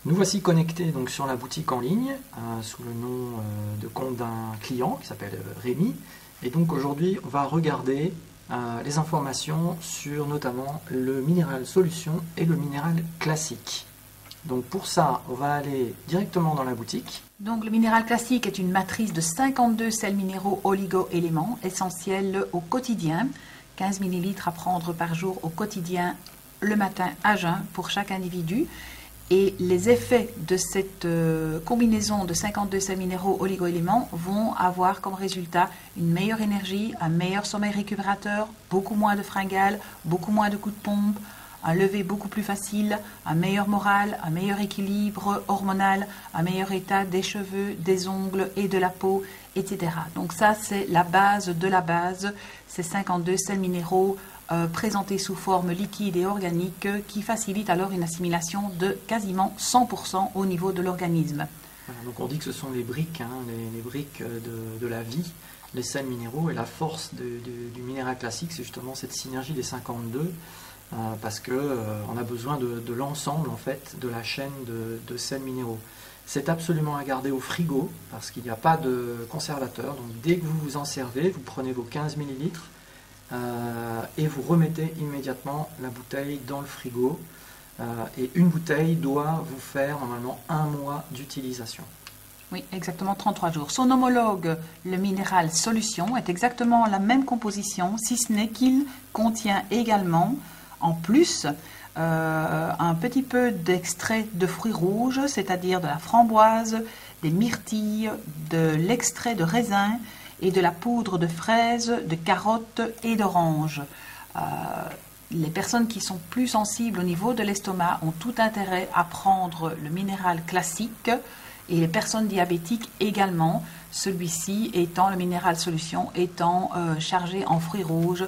Nous voici connectés donc sur la boutique en ligne sous le nom de compte d'un client qui s'appelle Rémi. Et donc aujourd'hui, on va regarder les informations sur notamment le minéral solution et le minéral classique. Donc pour ça, on va aller directement dans la boutique. Donc le minéral classique est une matrice de 52 sels minéraux oligo-éléments essentiels au quotidien. 15 ml à prendre par jour au quotidien le matin à jeun pour chaque individu. Et les effets de cette combinaison de 52 sels minéraux oligo-éléments vont avoir comme résultat une meilleure énergie, un meilleur sommeil récupérateur, beaucoup moins de fringales, beaucoup moins de coups de pompe, un lever beaucoup plus facile, un meilleur moral, un meilleur équilibre hormonal, un meilleur état des cheveux, des ongles et de la peau, etc. Donc ça, c'est la base de la base, ces 52 sels minéraux présentés sous forme liquide et organique qui facilitent alors une assimilation de quasiment 100% au niveau de l'organisme. Voilà, donc on dit que ce sont les briques, les briques de la vie, les sels minéraux, et la force du minéral classique, c'est justement cette synergie des 52, parce qu'on a besoin de l'ensemble en fait de la chaîne de sels minéraux. C'est absolument à garder au frigo parce qu'il n'y a pas de conservateur. Donc dès que vous vous en servez, vous prenez vos 15 ml et vous remettez immédiatement la bouteille dans le frigo. Et une bouteille doit vous faire normalement 1 mois d'utilisation. Oui, exactement 33 jours. Son homologue, le minéral solution, est exactement la même composition, si ce n'est qu'il contient également, en plus, un petit peu d'extrait de fruits rouges, c'est-à-dire de la framboise, des myrtilles, de l'extrait de raisin et de la poudre de fraises, de carottes et d'oranges. Les personnes qui sont plus sensibles au niveau de l'estomac ont tout intérêt à prendre le minéral classique et les personnes diabétiques également, celui-ci étant, le minéral solution, étant chargé en fruits rouges,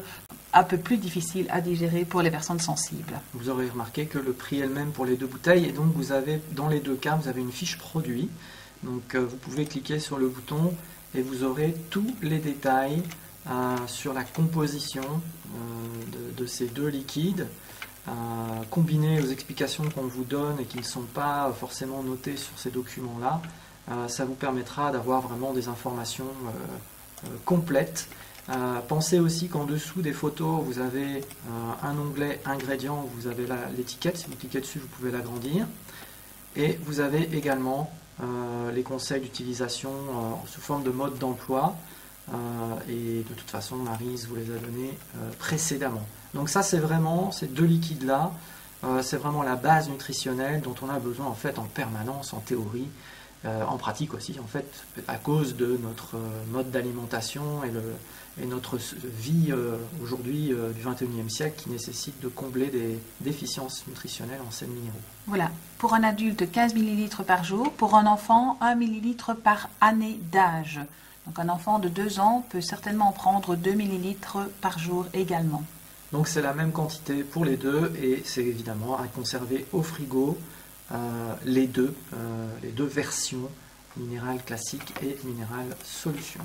un peu plus difficile à digérer pour les personnes sensibles. Vous aurez remarqué que le prix est le même pour les deux bouteilles et donc vous avez, dans les deux cas, vous avez une fiche produit. Donc vous pouvez cliquer sur le bouton et vous aurez tous les détails sur la composition de ces deux liquides, combinés aux explications qu'on vous donne et qui ne sont pas forcément notées sur ces documents-là. Ça vous permettra d'avoir vraiment des informations complètes. Pensez aussi qu'en dessous des photos, vous avez un onglet ingrédients, vous avez l'étiquette, si vous cliquez dessus, vous pouvez l'agrandir. Et vous avez également les conseils d'utilisation sous forme de mode d'emploi. Et de toute façon, Maryse vous les a donnés précédemment. Donc ça, c'est vraiment, ces deux liquides-là, c'est vraiment la base nutritionnelle dont on a besoin en fait en permanence, en théorie, en pratique aussi, en fait, à cause de notre mode d'alimentation et notre vie aujourd'hui du 21e siècle qui nécessite de combler des déficiences nutritionnelles en sels minéraux. Voilà, pour un adulte 15 ml par jour, pour un enfant 1 ml par année d'âge. Donc un enfant de 2 ans peut certainement en prendre 2 ml par jour également. Donc c'est la même quantité pour les deux et c'est évidemment à conserver au frigo les deux versions, minéral classique et minéral solution.